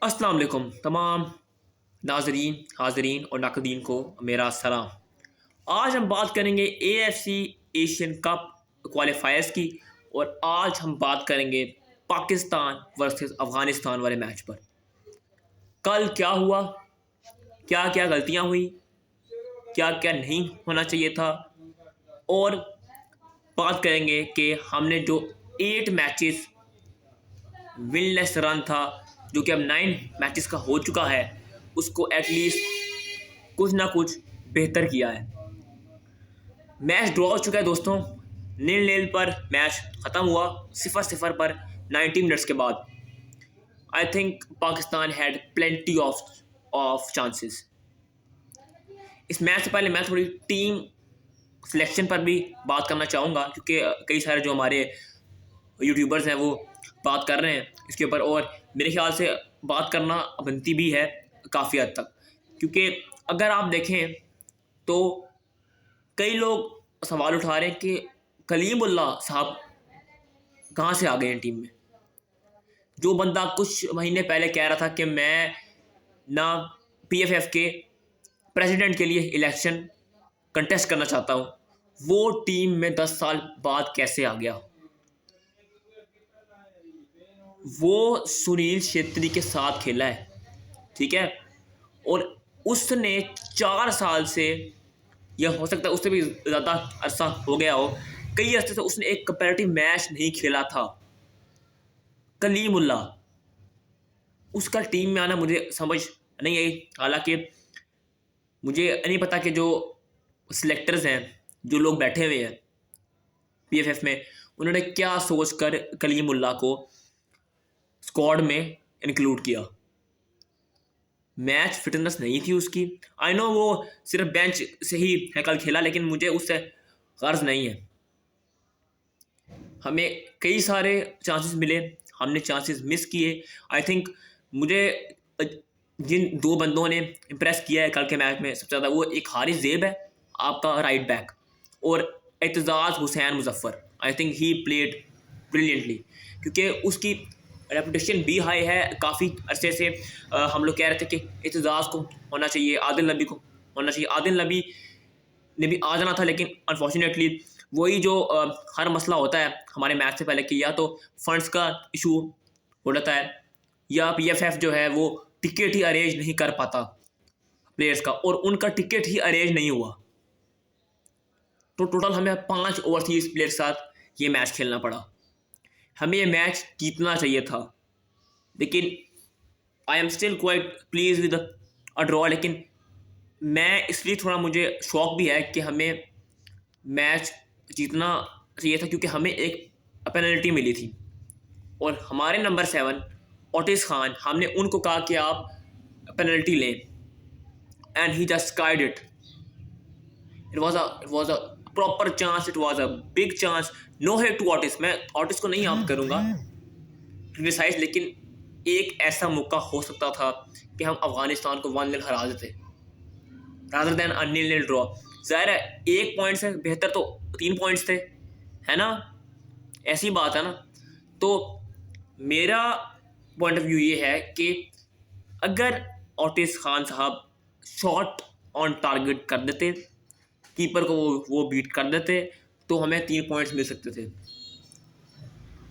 अस्सलाम वालेकुम तमाम नाजरीन हाजरीन और नाकदीन को मेरा सलाम। आज हम बात करेंगे AFC एशियन कप क्वालिफायर्स की। और आज हम बात करेंगे पाकिस्तान वर्सेस अफ़गानिस्तान वाले मैच पर। कल क्या हुआ, क्या क्या गलतियां हुई, क्या क्या नहीं होना चाहिए था, और बात करेंगे कि हमने जो 8 मैचेस विनलेस रन था, जो कि अब 9 मैचेस का हो चुका है, उसको एटलीस्ट कुछ ना कुछ बेहतर किया है। मैच ड्रॉ हो चुका है दोस्तों, 0-0 पर मैच ख़त्म हुआ, 0-0 पर 90 मिनट्स के बाद। I think Pakistan had plenty of chances. इस मैच से पहले मैं थोड़ी टीम सिलेक्शन पर भी बात करना चाहूँगा, क्योंकि कई सारे जो हमारे यूट्यूबर्स हैं वो बात कर रहे हैं इसके ऊपर, और मेरे ख्याल से बात करना बनती भी है काफ़ी हद तक। क्योंकि अगर आप देखें तो कई लोग सवाल उठा रहे हैं कि कलीमुल्लाह साहब कहाँ से आ गए हैं टीम में। जो बंदा कुछ महीने पहले कह रहा था कि मैं ना PFF के प्रेसिडेंट के लिए इलेक्शन कंटेस्ट करना चाहता हूँ, वो टीम में 10 साल बाद कैसे आ गया। वो सुनील छेत्री के साथ खेला है, ठीक है, और उसने 4 साल से, या हो सकता है उससे भी ज़्यादा अरसा हो गया हो, कई अरसे से उसने एक कंपैरेटिव मैच नहीं खेला था। कलीमुल्लाह, उसका टीम में आना मुझे समझ नहीं आई। हालांकि मुझे नहीं पता कि जो सिलेक्टर्स हैं, जो लोग बैठे हुए हैं PFF में, उन्होंने क्या सोचकर कलीमुल्लाह को स्क्वाड में इंक्लूड किया। मैच फिटनेस नहीं थी उसकी। आई नो वो सिर्फ बेंच से ही है कल खेला, लेकिन मुझे उससे गर्ज नहीं है। हमें कई सारे चांसेस मिले, हमने चांसेस मिस किए। आई थिंक मुझे जिन 2 बंदों ने इम्प्रेस किया है कल के मैच में सबसे ज़्यादा, वो एक हारिस ज़ेब है आपका राइट बैक, और एतजाज़ हुसैन मुजफ्फर। आई थिंक ही प्लेड ब्रिलियंटली, क्योंकि उसकी रेपुटेशन भी हाई है। काफ़ी अरसे से हम लोग कह रहे थे कि एतजाज़ को होना चाहिए, आदिल नबी को होना चाहिए। आदिल नबी ने भी आ जाना था, लेकिन अनफॉर्चुनेटली वही जो हर मसला होता है हमारे मैच से पहले कि या तो फंड्स का इशू हो जाता है, या PFF जो है वो टिकट ही अरेंज नहीं कर पाता प्लेयर्स का, और उनका टिकट ही अरेंज नहीं हुआ। तो टोटल हमें 5 ओवरसीज प्लेयर के साथ ये मैच खेलना पड़ा। हमें ये मैच जीतना चाहिए था, लेकिन I am still quite please with a draw. लेकिन मैं इसलिए थोड़ा मुझे शौक भी है कि हमें मैच जीतना चाहिए था, क्योंकि हमें एक पेनल्टी मिली थी, और हमारे नंबर 7 ओटिस खान, हमने उनको कहा कि आप पेनल्टी लें, and he just skied it. It was a proper chance, it was a big chance. No hate to Otis, मैं ऑटिस को नहीं आप करूँगा क्रिटिसाइज, लेकिन एक ऐसा मौका हो सकता था कि हम अफगानिस्तान को 1-0 हरा देते, रादर देन अ 0-0 ड्रॉ। ज़ाहिर है 1 पॉइंट से बेहतर तो 3 पॉइंट्स थे, है ना, ऐसी बात है ना। तो मेरा पॉइंट ऑफ व्यू ये है कि अगर ओटिस खान साहब शॉट ऑन टारगेट कर देते, कीपर को वो बीट कर देते, तो हमें 3 पॉइंट्स मिल सकते थे।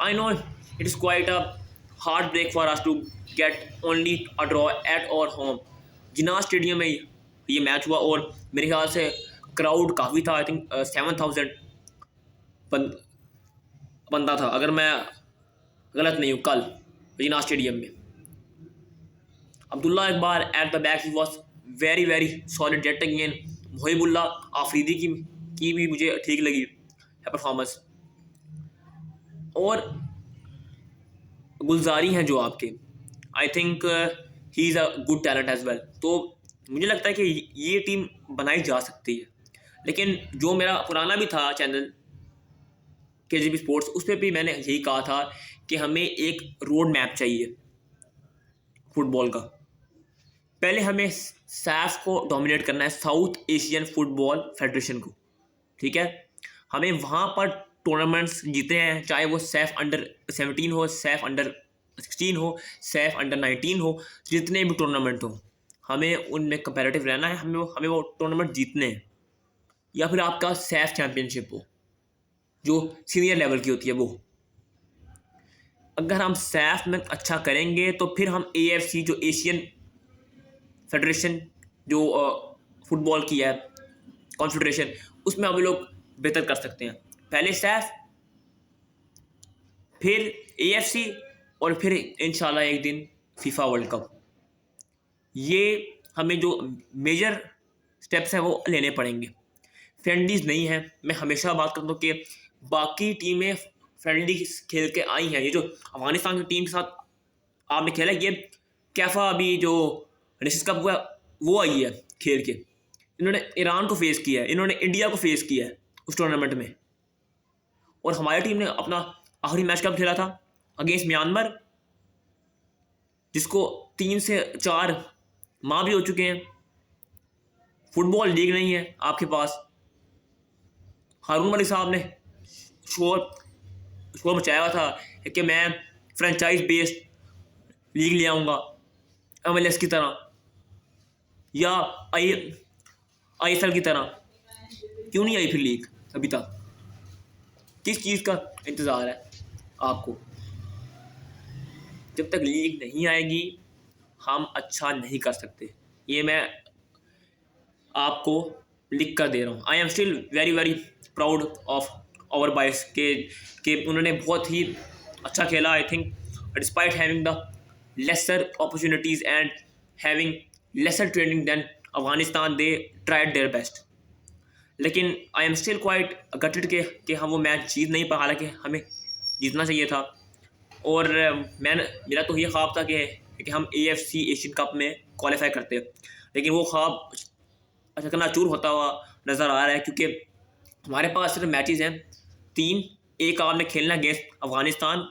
I know it is quite a hard break for us to get only a draw at our home. Jinnah stadium में ये मैच हुआ, और मेरे ख्याल से क्राउड काफ़ी था। आई थिंक 7,000 बंदा था, अगर मैं गलत नहीं हूँ, कल जिन्ना स्टेडियम में। Abdullah Iqbal at the back, he was very very solid yet again. Mohibullah Afridi की भी मुझे ठीक लगी है परफॉर्मेंस, और गुलजारी हैं जो आपके, I think he is a good talent as well. तो मुझे लगता है कि ये टीम बनाई जा सकती है। लेकिन जो मेरा पुराना भी था चैनल KGB स्पोर्ट्स, उस पर भी मैंने यही कहा था कि हमें एक रोड मैप चाहिए फुटबॉल का। पहले हमें सैफ को डोमिनेट करना है, साउथ एशियन फुटबॉल फेडरेशन को, ठीक है। हमें वहाँ पर टूर्नामेंट्स जीते हैं, चाहे वो सैफ अंडर 17 हो, सैफ अंडर 16 हो, सैफ अंडर-19 हो, जितने भी टूर्नामेंट हो, हमें उनमें कंपैरेटिव रहना है, हमें वो टूर्नामेंट जीतने हैं। या फिर आपका सैफ चैंपियनशिप हो, जो सीनियर लेवल की होती है वो। अगर हम सैफ में अच्छा करेंगे तो फिर हम AFC जो एशियन फेडरेशन जो फुटबॉल की है कॉन्फेडरेशन, उसमें हम लोग बेहतर कर सकते हैं। पहले सैफ, फिर AFC, और फिर इंशाल्लाह एक दिन फीफा वर्ल्ड कप। ये हमें जो मेजर स्टेप्स हैं वो लेने पड़ेंगे। फ्रेंडलीज नहीं है, मैं हमेशा बात करता हूँ कि बाकी टीमें फ्रेंडली खेल के आई हैं। ये जो अफगानिस्तान की टीम के साथ आपने खेला, ये कैफा अभी जो नेशंस कप हुआ वो आई है खेल के। इन्होंने ईरान को फेस किया है, इन्होंने इंडिया को फेस किया है उस टूर्नामेंट में। और हमारी टीम ने अपना आखिरी मैच कब खेला था अगेंस्ट म्यांमार, जिसको 3 से 4 माह भी हो चुके हैं। फुटबॉल लीग नहीं है आपके पास। हारून मलिक साहब ने शोर शोर मचाया हुआ था कि मैं फ्रेंचाइज बेस्ड लीग ले आऊँगा MLS की तरह या ISL की तरह। क्यों नहीं आई फिर लीग अभी तक? किस चीज़ का इंतज़ार है आपको? जब तक लीग नहीं आएगी हम अच्छा नहीं कर सकते। ये मैं आपको लिख कर दे रहा हूँ। I am still very very proud of our boys के उन्होंने बहुत ही अच्छा खेला। I think despite having the lesser opportunities and having lesser training than Afghanistan, they tried their best. लेकिन I am still quite gutted कि हम वो मैच जीत नहीं पाए, हालांकि हमें जीतना चाहिए था। और मेरा तो ये ख्वाब था कि हम AFC एशियन कप में क्वालिफाई करते, लेकिन वो ख्वाब चकनाचूर होता हुआ नज़र आ रहा है, क्योंकि हमारे पास सिर्फ मैचेस हैं 3। एक आपने खेलना अगेंस्ट अफगानिस्तान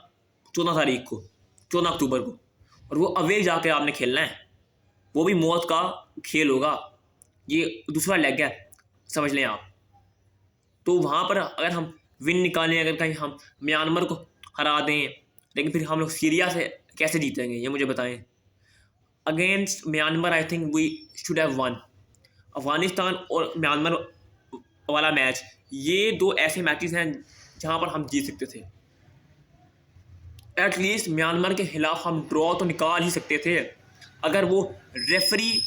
14 तारीख को, 14 अक्टूबर को, और वो अवे जाके आपने खेलना है। वो भी मौत का खेल होगा, ये दूसरा लेग है, समझ लें आप। तो वहाँ पर अगर हम विन निकालें, अगर कहीं हम म्यांमार को हरा दें, लेकिन फिर हम लोग सीरिया से कैसे जीतेंगे ये मुझे बताएं। Against Myanmar I think we should have won. Afghanistan और म्यांमार वाला मैच, ये 2 ऐसे मैचेस हैं जहाँ पर हम जीत सकते थे। एटलीस्ट म्यांमार के खिलाफ हम ड्रॉ तो निकाल ही सकते थे, अगर वो रेफरी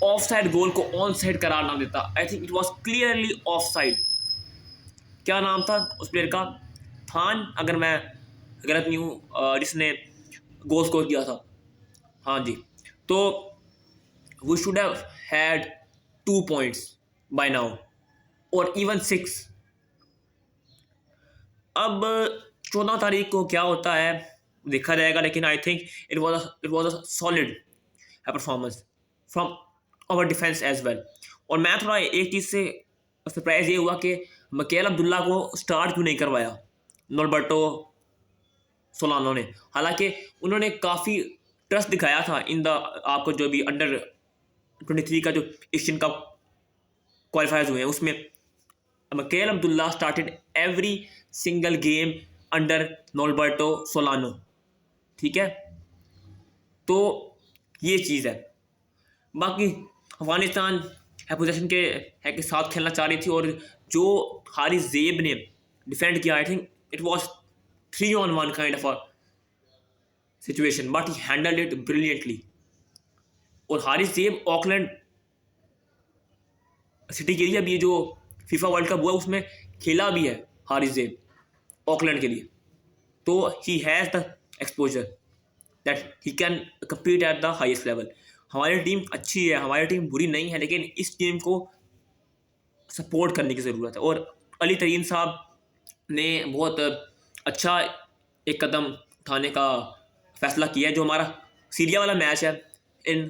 ऑफ साइड गोल को ऑन साइड करार ना देता। आई think it was clearly of side. क्या नाम था उस प्लेयर का? थान, अगर मैं गलत नहीं हूँ, जिसने गोल स्कोर किया था। हाँ जी। तो we should have had 2 points by now, और इवन 6। अब 14 तारीख को क्या होता है देखा जाएगा, लेकिन I think it was a solid performance from our defence as well. और मैं थोड़ा एक चीज़ से सरप्राइज ये हुआ कि मकेल अब्दुल्ला को स्टार्ट क्यों नहीं करवाया नॉर्बर्टो सोलानो ने। हालांकि उन्होंने काफ़ी ट्रस्ट दिखाया था इन द आपको जो भी अंडर 23 का जो एशियन कप क्वालिफायर्स हुए हैं, उसमें Makel Abdullah started every single game under Norberto Solano. ठीक है, तो ये चीज़ है। बाकी अफगानिस्तान पोजीशन के साथ खेलना चाह रही थी, और जो हारिस ज़ेब ने डिफेंड किया, आई think it was 3-on-1 kind of a situation, but he handled it brilliantly. और हारिस ज़ेब ऑकलैंड सिटी के लिए अब ये जो फीफा वर्ल्ड कप हुआ उसमें खेला भी है हारिस ज़ेब ऑकलैंड के लिए। तो he has the exposure that he can compete at the highest level. हमारी टीम अच्छी है, हमारी टीम बुरी नहीं है, लेकिन इस टीम को सपोर्ट करने की ज़रूरत है। और अली तरीन साहब ने बहुत अच्छा एक कदम उठाने का फैसला किया है। जो हमारा सीरिया वाला मैच है इन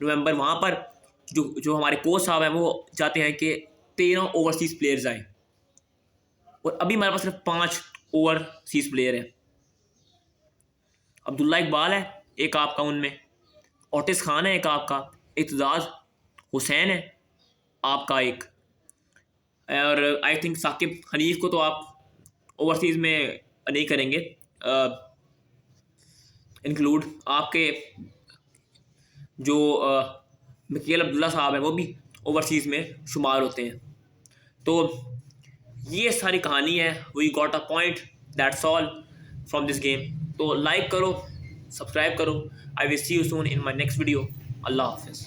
नवंबर, वहाँ पर जो हमारे कोच साहब हैं वो चाहते हैं कि 13 ओवरसीज़ प्लेयर्स आएँ, और अभी हमारे पास सिर्फ 5 ओवरसीज़ प्लेयर हैं। अब्दुल्ला इकबाल है एक आपका, उनमें ओटिस खान है एक आपका, इत्जाज हुसैन है आपका एक, और आई थिंक साकिब हनीफ को तो आप ओवरसीज़ में नहीं करेंगे, इंक्लूड आपके जो मिकेल अब्दुल्ला साहब हैं वो भी ओवरसीज़ में शुमार होते हैं। तो ये सारी कहानी है। We got a point, that's all from this game. तो लाइक करो, सब्सक्राइब करो। I will see you soon in my next video. अल्लाह हाफिज़।